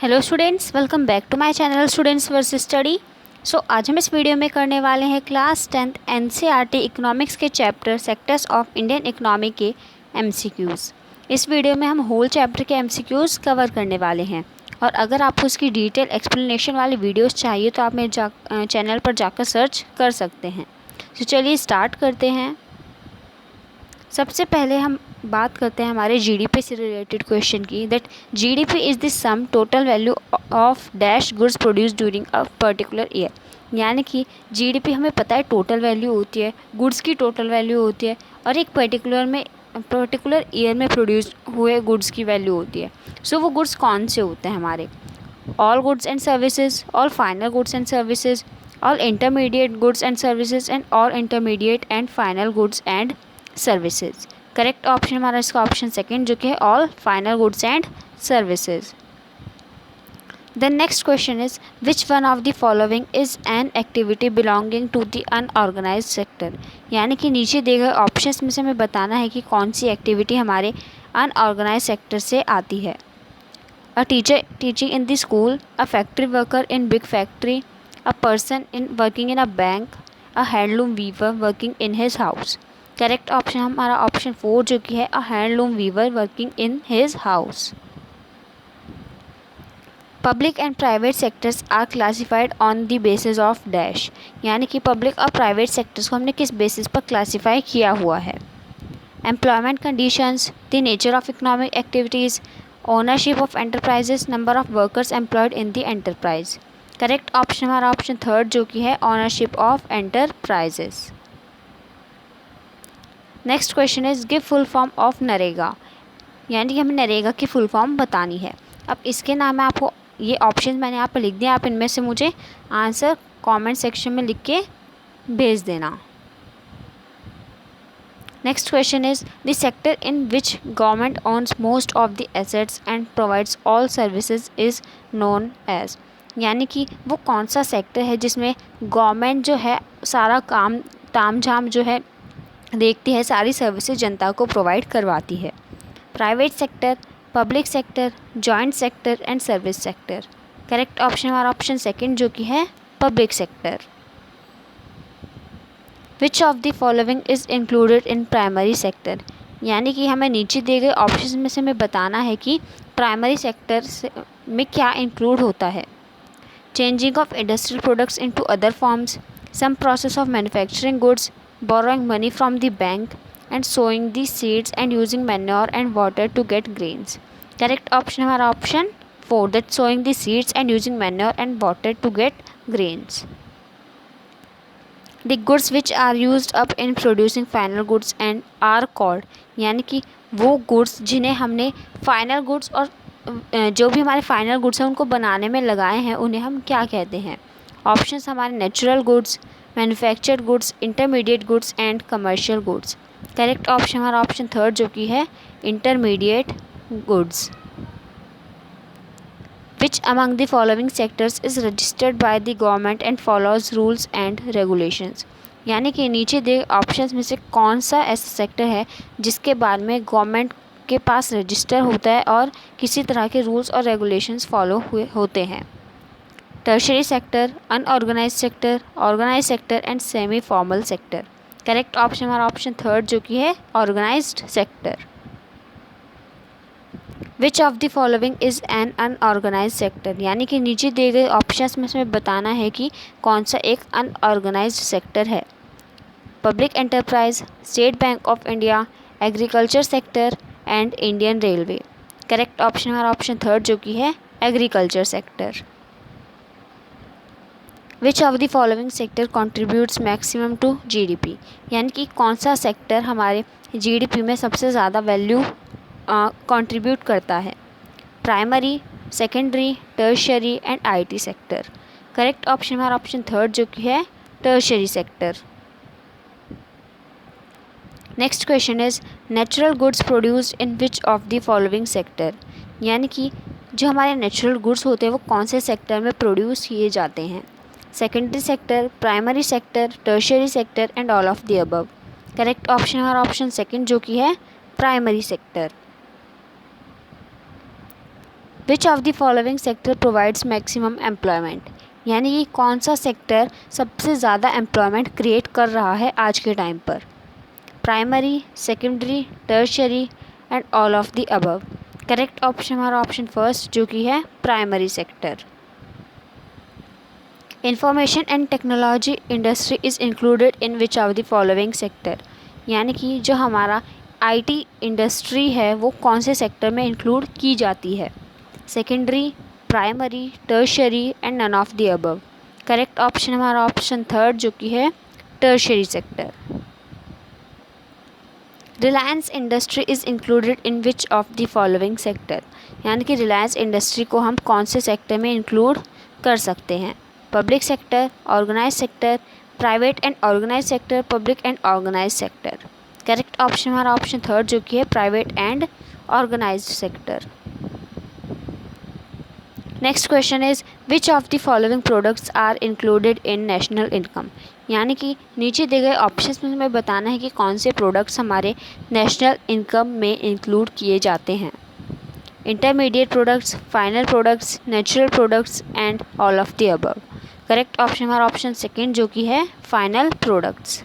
Hello students, welcome back to my channel students versus study. आज हम इस video में करने वाले हैं क्लास 10th एनसीईआरटी इकोनॉमिक्स के chapter sectors of Indian economy के एमसीक्यूज़। इस वीडियो में हम होल चैप्टर के एमसीक्यूज़ कवर करने वाले हैं और अगर आपको उसकी डिटेल एक्सप्लेनेशन वाली वीडियोस चाहिए तो आप मेरे चैनल पर जाकर सर्च कर सकते हैं। तो चलिए स्टार्ट करते हैं। सबसे पहले हम बात करते हैं हमारे जीडीपी से रिलेटेड क्वेश्चन की, that GDP is the sum total value of dash goods produce during a particular year. यानी कि जीडीपी हमें पता है टोटल वैल्यू होती है, गुड्स की टोटल वैल्यू होती है और एक पर्टिकुलर ईयर में प्रोड्यूस हुए गुड्स की वैल्यू होती है। सो वो गुड्स कौन से होते हैं हमारे? All goods and services, all final goods and services, all intermediate goods and services and all intermediate and final goods and services. Correct option हमारा इसका ऑप्शन सेकंड जो कि है all final goods and services. The next question is which one of the following is an activity belonging to the unorganised sector. यानी कि नीचे दिए गए ऑप्शंस में से हमें बताना है कि कौन सी एक्टिविटी हमारे अनऑर्गेनाइज्ड सेक्टर से आती है। A teacher teaching in the school, a factory worker in big factory, a person in working in a bank, a handloom weaver working in his house. Correct option हमारा option 4 जो कि है a handloom weaver working in his house. Public and private sectors are classified on the basis of dash. यानी कि public और private sectors को हमने किस बेसिस पर क्लासीफाई किया हुआ है? Employment conditions, the nature of economic activities, ownership of enterprises, number of workers employed in the enterprise. Correct option हमारा ऑप्शन 3 जो कि है ownership of enterprises. Next question is give full form of NREGA. यानी कि हमें नरेगा की फुल फॉर्म बतानी है। अब इसके नाम में आपको ये ऑप्शन मैंने यहाँ पर लिख दिया, आप इनमें से मुझे आंसर कमेंट सेक्शन में लिख के भेज देना। Next question is the sector in which government owns most of the assets and provides all services is known as. यानी कि वो कौन सा सेक्टर है जिसमें गवर्नमेंट जो है सारा काम ताम झाम जो है देखती है, सारी सर्विसेज जनता को प्रोवाइड करवाती है? Private sector, public sector, joint sector and service sector. Correct option हमारा ऑप्शन सेकंड जो कि है public sector. Which of the following is included in primary sector. यानी कि हमें नीचे दिए गए ऑप्शन में से हमें बताना है कि प्राइमरी सेक्टर में क्या इंक्लूड होता है। Changing of industrial products into other forms, some process of manufacturing goods, borrowing money from the bank, and sowing the seeds and using manure and water to get grains. Correct option हमारा option 4 that sowing the seeds and using manure and water to get grains. The goods which are used up in producing final goods and are called, यानी कि वो goods जिन्हें हमने final goods और जो भी हमारे फाइनल गुड्स हैं उनको बनाने में लगाए हैं उन्हें हम क्या कहते हैं? ऑप्शंस हमारे natural goods, manufactured goods, intermediate goods and commercial goods. Correct option हमारा ऑप्शन 3 जो कि है intermediate goods. Which among the following sectors is registered by the government and follows rules and regulations. यानी कि नीचे दिए ऑप्शंस में से कौन सा ऐसा सेक्टर है जिसके बारे में गवर्नमेंट के पास रजिस्टर होता है और किसी तरह के रूल्स और रेगुलेशंस फॉलो हुए होते हैं? Tertiary sector, unorganised sector, organised sector and semi formal sector. Correct option हमारा ऑप्शन 3 जो कि है organised sector. Which of the following is an unorganised sector. यानी कि नीचे दिए गए ऑप्शंस में से बताना है कि कौन सा एक अनऑर्गेनाइज्ड सेक्टर है। Public enterprise, state bank of India, agriculture sector and Indian railway. Correct option हमारा ऑप्शन 3 जो कि है agriculture sector. Which of the following sector contributes maximum to GDP. यानी कि कौन सा सेक्टर हमारे जीडीपी में सबसे ज़्यादा वैल्यू कंट्रीब्यूट करता है? Primary, secondary, tertiary and IT sector. Correct option हमारा ऑप्शन 3 जो कि है tertiary sector. Next question is natural goods produced in which of the following sector. यानी कि जो हमारे नेचुरल गुड्स होते हैं वो कौन से सेक्टर में प्रोड्यूस किए जाते हैं? Secondary sector, primary sector, tertiary sector and all of the above. Correct option हमारा ऑप्शन सेकंड जो कि है primary sector. Which of the following sector provides maximum employment, यानी कि कौन सा सेक्टर सबसे ज़्यादा एम्प्लॉयमेंट क्रिएट कर रहा है आज के टाइम पर। Primary, secondary, tertiary and all of the above. Correct option हमारा ऑप्शन फर्स्ट जो कि है primary sector. Information and technology industry is included in which of the following sector, यानी कि जो हमारा आईटी इंडस्ट्री है वो कौन से सेक्टर में इंक्लूड की जाती है। Secondary, primary, tertiary and none of the above. Correct option हमारा ऑप्शन थर्ड जो कि है tertiary sector. Reliance industry is included in which of the following sector, यानी कि रिलायंस इंडस्ट्री को हम कौन से सेक्टर में इंक्लूड कर सकते हैं। Public sector, organise sector, private and organise sector, public and organise sector. Correct option हमारा ऑप्शन थर्ड जो कि है private and organise sector. Next question is which of the following products are included in national income, यानी कि नीचे दिए गए options में हमें बताना है कि कौन से प्रोडक्ट्स हमारे नेशनल इनकम में इंक्लूड किए जाते हैं। Intermediate products, final products, natural products and all of the above. Correct option हमारा ऑप्शन सेकेंड जो कि है final products.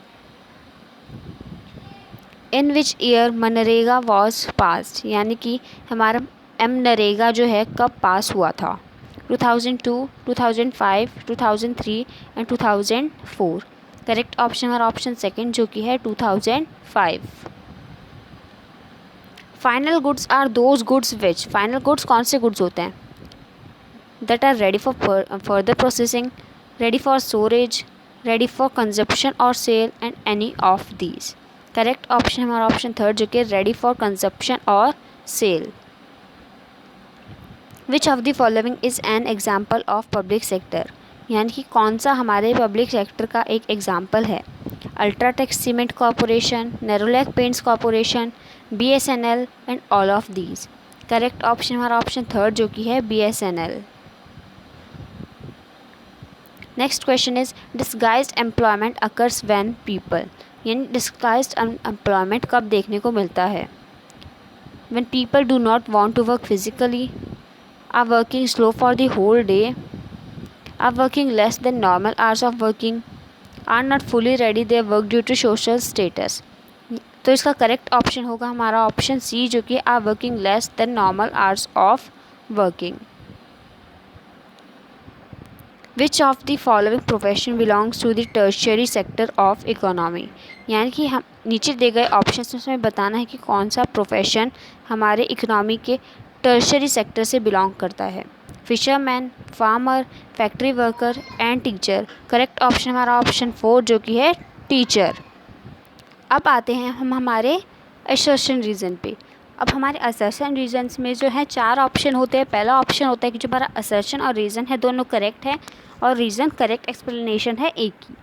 In which year MNREGA was passed, यानी कि हमारा नरेगा जो है कब पास हुआ था। 2002, 2005, 2003 एंड 2004। करेक्ट ऑप्शन हमारा ऑप्शन सेकेंड जो कि है 2005। Final goods are those goods which, final goods कौन से गुड्स होते हैं that are ready for further processing, ready for storage, ready for consumption और sale and any of these. Correct option हमारा ऑप्शन थर्ड जो कि रेडी फॉर कंजप्शन और sale. Which of the following is an example of public sector, यानी कि कौन सा हमारे पब्लिक सेक्टर का एक एग्जाम्पल है। UltraTech cement corporation, Nerolac paints corporation, BSNL and all of these. Correct option हमारा ऑप्शन थर्ड जो कि है BSNL। Next question is disguised employment occurs when people, यानी डिस्गाइज्ड एम्प्लॉयमेंट कब देखने को मिलता है। When people do not want to work physically, are working slow for the whole day, are working less than normal hours of working, are not fully ready their work due to social status। तो इसका correct option होगा हमारा option सी जो कि are working less than normal hours of working। Which of the following profession belongs to the tertiary sector of economy, यानी कि हम नीचे दिए गए ऑप्शन में हमें बताना है कि कौन सा प्रोफेशन हमारे इकोनॉमी के टर्शरी सेक्टर से बिलोंग करता है। Fisherman, farmer, factory worker and teacher. Correct option हमारा ऑप्शन फोर जो कि है टीचर। अब आते हैं हम हमारे असर्शन रीज़न पे। अब हमारे असर्शन रीजन्स में जो है चार ऑप्शन होते हैं। पहला ऑप्शन होता है कि जो हमारा असर्शन और रीज़न है दोनों करेक्ट है और रीज़न करेक्ट एक्सप्लेनेशन है एक ही।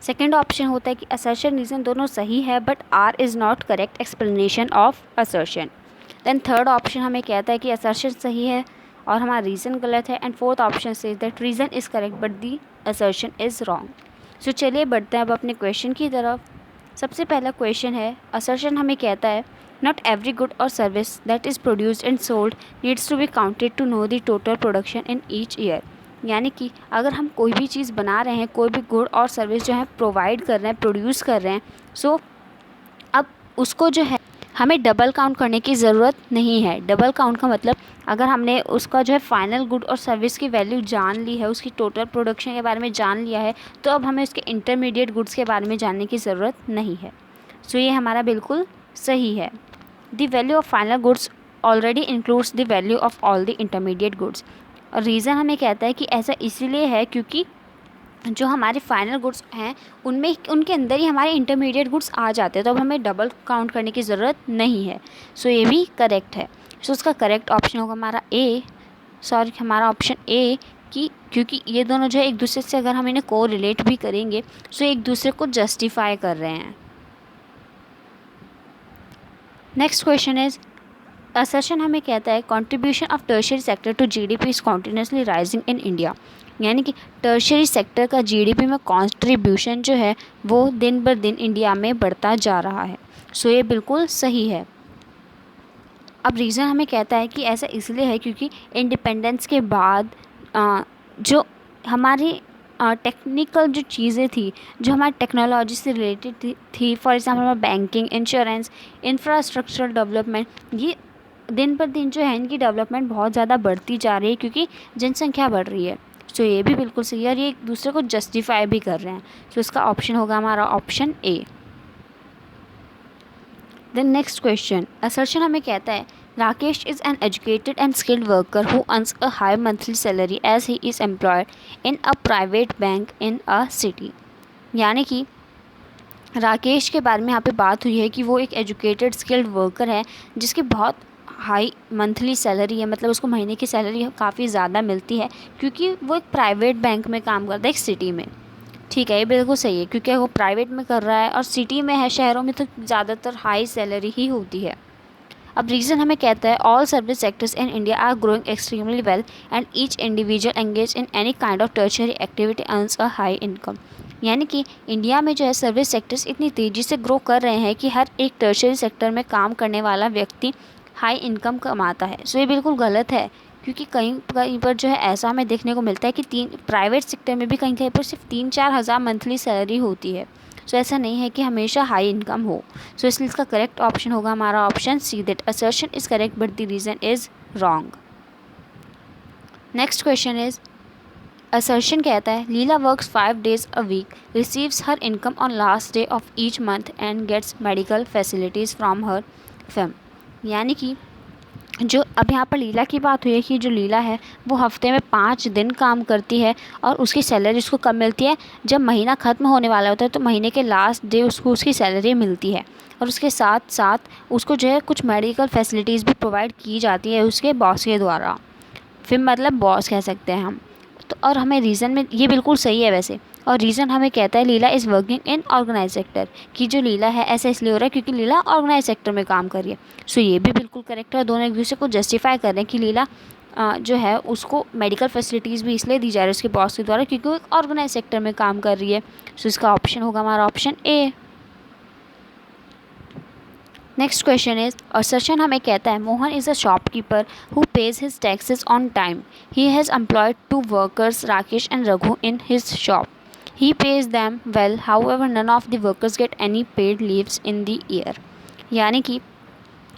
सेकेंड ऑप्शन होता है कि असर्शन रीज़न दोनों सही है but R is not correct explanation of assertion. Then third option हमें कहता है कि असर्शन सही है और हमारा रीज़न गलत है। एंड फोर्थ ऑप्शन से that reason is correct but the assertion is wrong. So चलिए बढ़ते हैं अब अपने क्वेश्चन की तरफ। सबसे पहला क्वेश्चन है, असर्शन हमें कहता है not every good or service that is produced and sold needs to be counted to know the total production in each year, यानी कि अगर हम कोई भी चीज़ बना रहे हैं, कोई भी गुड और सर्विस जो है प्रोवाइड कर रहे हैं, प्रोड्यूस कर रहे हैं, सो अब उसको जो है हमें डबल काउंट करने की ज़रूरत नहीं है। डबल काउंट का मतलब अगर हमने उसका जो है फाइनल गुड और सर्विस की वैल्यू जान ली है, उसकी टोटल प्रोडक्शन के बारे में जान लिया है, तो अब हमें उसके इंटरमीडिएट गुड्स के बारे में जानने की ज़रूरत नहीं है। सो ये हमारा बिल्कुल सही है। The value of final goods already includes the value of all the intermediate goods. और रीज़न हमें कहता है कि ऐसा इसीलिए है क्योंकि जो हमारे फाइनल गुड्स हैं उनमें उनके अंदर ही हमारे इंटरमीडिएट गुड्स आ जाते हैं, तो अब हमें डबल काउंट करने की ज़रूरत नहीं है। सो ये भी करेक्ट है। सो उसका करेक्ट ऑप्शन होगा हमारा ऑप्शन ए कि क्योंकि ये दोनों जो है एक दूसरे से अगर हम इन्हें को रिलेट भी करेंगे सो एक दूसरे को जस्टिफाई कर रहे हैं। नेक्स्ट क्वेश्चन इज असर्शन हमें कहता है contribution of tertiary sector to GDP is continuously rising in India, यानी कि टर्शियरी सेक्टर का जीडीपी में कंट्रीब्यूशन जो है वो दिन ब दिन इंडिया में बढ़ता जा रहा है। सो ये बिल्कुल सही है। अब रीज़न हमें कहता है कि ऐसा इसलिए है क्योंकि इंडिपेंडेंस के बाद जो हमारी टेक्निकल जो चीज़ें थी, जो हमारी टेक्नोलॉजी से रिलेटेड थी फॉर एग्जांपल हमारा बैंकिंग, इंश्योरेंस, इंफ्रास्ट्रक्चरल डेवलपमेंट, ये दिन पर दिन जो है इनकी डेवलपमेंट बहुत ज़्यादा बढ़ती जा रही है क्योंकि जनसंख्या बढ़ रही है। सो ये भी बिल्कुल सही है और ये एक दूसरे को जस्टिफाई भी कर रहे हैं। सो इसका ऑप्शन होगा हमारा option A. Then next question, assertion हमें कहता है Rakesh is an educated and skilled worker who earns a high monthly salary as he is employed in a private bank in a city. यानी कि राकेश के बारे में यहाँ पे बात हुई है कि वो एक एजुकेटेड स्किल्ड वर्कर है जिसकी बहुत हाई मंथली सैलरी है, मतलब उसको महीने की सैलरी काफ़ी ज़्यादा मिलती है क्योंकि वो एक प्राइवेट बैंक में काम करता है एक सिटी में। ठीक है, ये बिल्कुल सही है क्योंकि वो प्राइवेट में कर रहा है और सिटी में है, शहरों में तो ज़्यादातर हाई सैलरी ही होती है। अब रीज़न हमें कहता है all service sectors in India are growing extremely well and each individual engage in any kind of tertiary activity earns a high income. यानी कि इंडिया में जो है सर्विस सेक्टर्स इतनी तेज़ी से ग्रो कर रहे हैं कि हर एक टर्शियरी सेक्टर में काम करने वाला व्यक्ति हाई इनकम कमाता है। सो ये बिल्कुल गलत है क्योंकि कहीं पर जो है ऐसा हमें देखने को मिलता है कि प्राइवेट सेक्टर में भी कहीं कहीं पर सिर्फ 3-4 हज़ार मंथली सैलरी होती है। सो ऐसा नहीं है कि हमेशा हाई इनकम हो। सो इसलिए इसका करेक्ट ऑप्शन होगा हमारा option C, that assertion is correct but the reason is wrong. Next question is, assertion कहता है Leela works 5 days a week, receives her income on last day of each month and gets medical facilities from her firm. यानी कि जो अब यहाँ पर लीला की बात हुई है कि जो लीला है वो हफ्ते में 5 दिन काम करती है और उसकी सैलरी उसको कब मिलती है, जब महीना ख़त्म होने वाला होता है तो महीने के लास्ट डे उसको उसकी सैलरी मिलती है और उसके साथ साथ उसको जो है कुछ मेडिकल फैसिलिटीज़ भी प्रोवाइड की जाती है उसके बॉस के द्वारा, फिर मतलब बॉस कह सकते हैं हम तो। और हमें रीज़न में ये बिल्कुल सही है वैसे, और रीज़न हमें कहता है Leela is working in organise sector, कि जो लीला है ऐसा इसलिए हो रहा है क्योंकि लीला ऑर्गेनाइज सेक्टर में काम कर रही है। सो ये भी बिल्कुल करेक्ट है, दोनों एक दूसरे को जस्टिफाई कर रहे हैं कि लीला जो है उसको मेडिकल फैसिलिटीज़ भी इसलिए दी जा रही है उसके बॉस के द्वारा क्योंकि वो एक ऑर्गेनाइज सेक्टर में काम कर रही है। सो इसका ऑप्शन होगा हमारा option A. Next question is, assertion हमें कहता है Mohan is a shopkeeper who pays his taxes on time, he has employed 2 workers Rakesh and Raghu in his shop, he pays them well, however none of the workers get any paid leaves in the year. यानी कि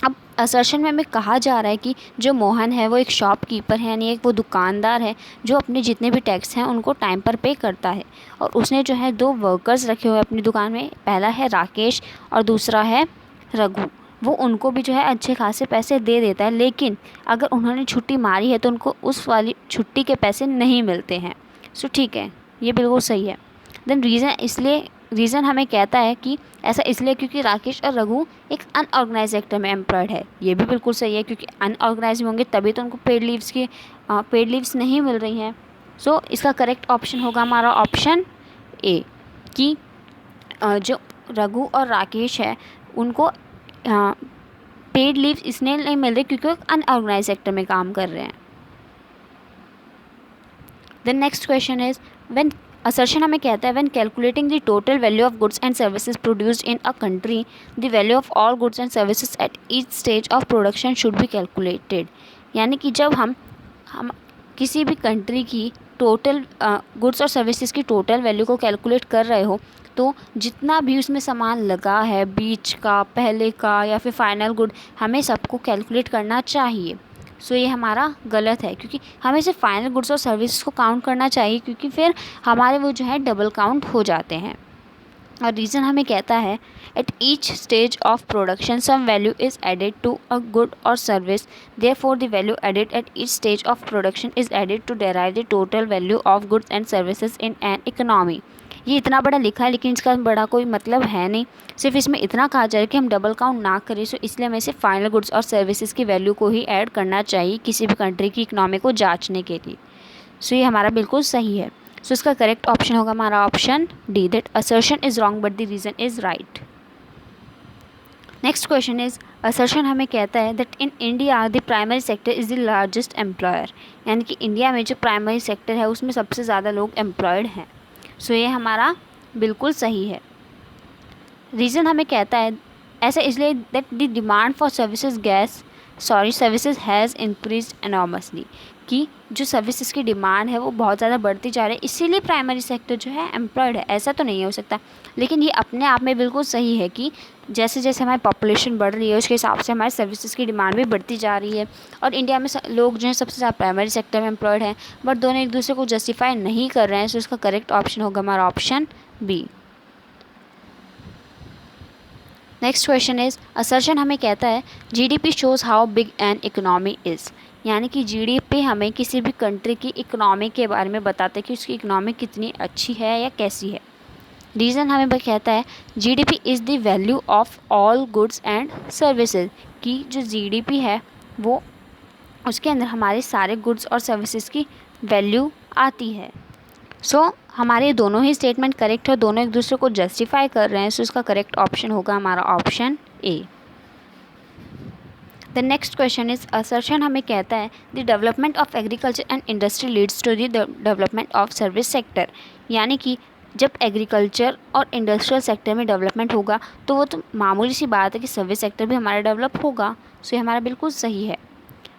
अब assertion में हमें कहा जा रहा है कि जो मोहन है वो एक शॉपकीपर है, यानी एक वो दुकानदार है जो अपने जितने भी टैक्स हैं उनको टाइम पर पे करता है और उसने जो है 2 वर्कर्स रखे हुए हैं अपनी दुकान में, पहला है राकेश और दूसरा है रघु। वो उनको भी जो है अच्छे खासे पैसे दे देता है, लेकिन अगर उन्होंने छुट्टी मारी है तो उनको उस वाली छुट्टी के पैसे नहीं मिलते हैं। सो ठीक है, ये बिल्कुल सही है। देन रीज़न हमें कहता है कि ऐसा इसलिए क्योंकि राकेश और रघु एक अनऑर्गेनाइज सेक्टर में एम्प्लॉयड है। ये भी बिल्कुल सही है क्योंकि अनऑर्गेनाइज होंगे तभी तो उनको पेड लीव्स नहीं मिल रही हैं। सो इसका करेक्ट ऑप्शन होगा हमारा ऑप्शन ए, कि जो रघु और राकेश है उनको पेड लीव्स इसलिए नहीं मिल रही क्योंकि वो अनऑर्गेनाइज सेक्टर में काम कर रहे हैं। Then next question is, when assertion हमें कहता है when calculating the total value of goods and services produced in a country, the value of all goods and services at each stage of production should be calculated. यानी कि जब हम किसी भी country की टोटल गुड्स और services की total value को कैलकुलेट कर रहे हो तो जितना भी उसमें सामान लगा है, बीच का, पहले का या फिर फाइनल गुड, हमें सबको कैलकुलेट करना चाहिए। सो ये हमारा गलत है क्योंकि हमें सिर्फ फाइनल गुड्स और सर्विसेज को काउंट करना चाहिए क्योंकि फिर हमारे वो जो है डबल काउंट हो जाते हैं। और रीज़न हमें कहता है at each stage of production some value is added to a good or service, therefore the value added at each stage of production is added to derive the total value of goods and services in an economy. ये इतना बड़ा लिखा है लेकिन इसका बड़ा कोई मतलब है नहीं, सिर्फ इसमें इतना कहा जा रहा है कि हम डबल काउंट ना करें। सो इसलिए हमें सिर्फ फाइनल गुड्स और सर्विसेज की वैल्यू को ही ऐड करना चाहिए किसी भी कंट्री की इकोनॉमी को जांचने के लिए। सो ये हमारा बिल्कुल सही है। सो इसका करेक्ट ऑप्शन होगा हमारा option D, that assertion is wrong but the reason is right. Next question is, assertion हमें कहता है that in India the primary sector is the largest employer, यानी कि इंडिया में जो प्राइमरी सेक्टर है उसमें सबसे ज़्यादा लोग एम्प्लॉयड हैं। सो ये हमारा बिल्कुल सही है। रीज़न हमें कहता है ऐसा इसलिए that the demand for services gas services has increase enormously, कि जो सर्विसेज की डिमांड है वो बहुत ज़्यादा बढ़ती जा रही है, इसीलिए प्राइमरी सेक्टर जो है एम्प्लॉयड है। ऐसा तो नहीं हो सकता, लेकिन ये अपने आप में बिल्कुल सही है कि जैसे जैसे हमारी पॉपुलेशन बढ़ रही है उसके हिसाब से हमारे सर्विसेज की डिमांड भी बढ़ती जा रही है। और इंडिया में लोग जो हैं सबसे ज़्यादा प्राइमरी सेक्टर में एम्प्लॉयड हैं, बट दोनों एक दूसरे को जस्टिफाई नहीं कर रहे हैं। सो इसका करेक्ट ऑप्शन होगा हमारा option B. Next question is assertion हमें कहता है GDP shows how big an economy is, यानी कि जीडीपी हमें किसी भी कंट्री की इकोनॉमी के बारे में बताता है कि उसकी इकोनॉमी कितनी अच्छी है या कैसी है। रीज़न हमें कहता है GDP is the value of all goods and services, की जो जीडीपी है वो उसके अंदर हमारे सारे गुड्स और सर्विसेज की वैल्यू आती है। सो हमारे दोनों ही स्टेटमेंट करेक्ट है, दोनों एक दूसरे को जस्टिफाई कर रहे हैं। सो इसका करेक्ट ऑप्शन होगा हमारा option A. The next question is assertion हमें कहता है the development of agriculture and industry leads to the development of service sector, यानी कि जब एग्रीकल्चर और इंडस्ट्रियल सेक्टर में डेवलपमेंट होगा तो वो तो मामूली सी बात है कि सर्विस सेक्टर भी हमारा डेवलप होगा। सो ये हमारा बिल्कुल सही है।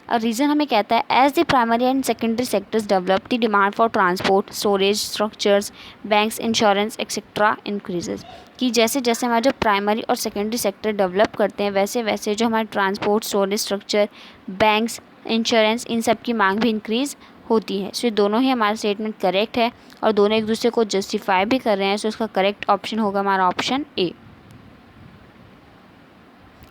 और रीज़न हमें कहता है as the primary and secondary sectors develop the demand for transport, storage, structures, banks, insurance etcetera increases, कि जैसे जैसे हमारे जो प्राइमरी और सेकेंडरी सेक्टर डेवलप करते हैं वैसे वैसे जो हमारे transport, storage, structure, banks, insurance, इन सब की मांग भी इंक्रीज़ होती है। सो ये दोनों ही हमारा स्टेटमेंट करेक्ट है और दोनों एक दूसरे को जस्टिफाई भी कर रहे हैं। सो इसका करेक्ट ऑप्शन होगा हमारा option A.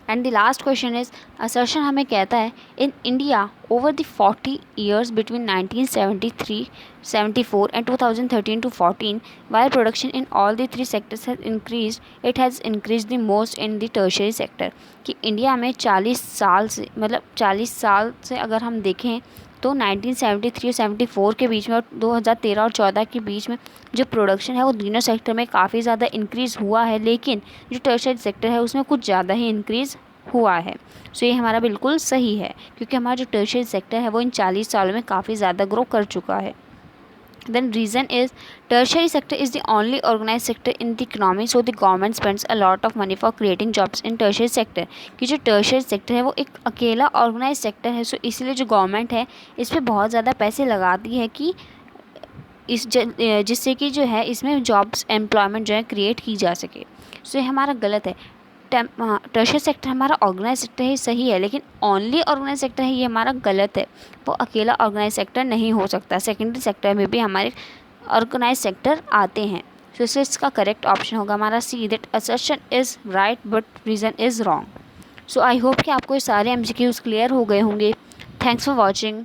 And the last question is assertion हमें कहता है in India over the 40 years between 1973, 74 and 2013 to 14 while production in all the three sectors has increased, it has increased the most in the tertiary sector, कि India में 40 साल से मतलब 40 साल से अगर हम देखें तो 1973 और 74 के बीच में और 2013 और 14 के बीच में जो प्रोडक्शन है वो तीनों सेक्टर में काफ़ी ज़्यादा इंक्रीज़ हुआ है, लेकिन जो टर्शियरी सेक्टर है उसमें कुछ ज़्यादा ही इंक्रीज़ हुआ है। सो ये हमारा बिल्कुल सही है क्योंकि हमारा जो टर्शियरी सेक्टर है वो इन 40 सालों में काफ़ी ज़्यादा ग्रो कर चुका है। Then reason is tertiary sector is the only organized sector in the economy, so the government spends a lot of money for creating jobs in tertiary sector, कि जो tertiary sector है वो एक अकेला organized sector है। सो इसलिए जो government है इस पर बहुत ज़्यादा पैसे लगाती है कि जिससे कि जो है इसमें जॉब्स एम्प्लॉयमेंट जो है क्रिएट की जा सके। सो ये हमारा गलत है। टर्शियरी सेक्टर हमारा ऑर्गेनाइज सेक्टर ही सही है, लेकिन ओनली ऑर्गेनाइज सेक्टर है ये हमारा गलत है। वो अकेला ऑर्गेनाइज सेक्टर नहीं हो सकता। सेकेंडरी सेक्टर में भी हमारे ऑर्गेनाइज सेक्टर आते हैं। सो इसका करेक्ट ऑप्शन होगा हमारा C, that assertion is right but reason is wrong. So I hope कि आपको ये सारे MCQs क्लियर हो गए होंगे। Thanks for watching.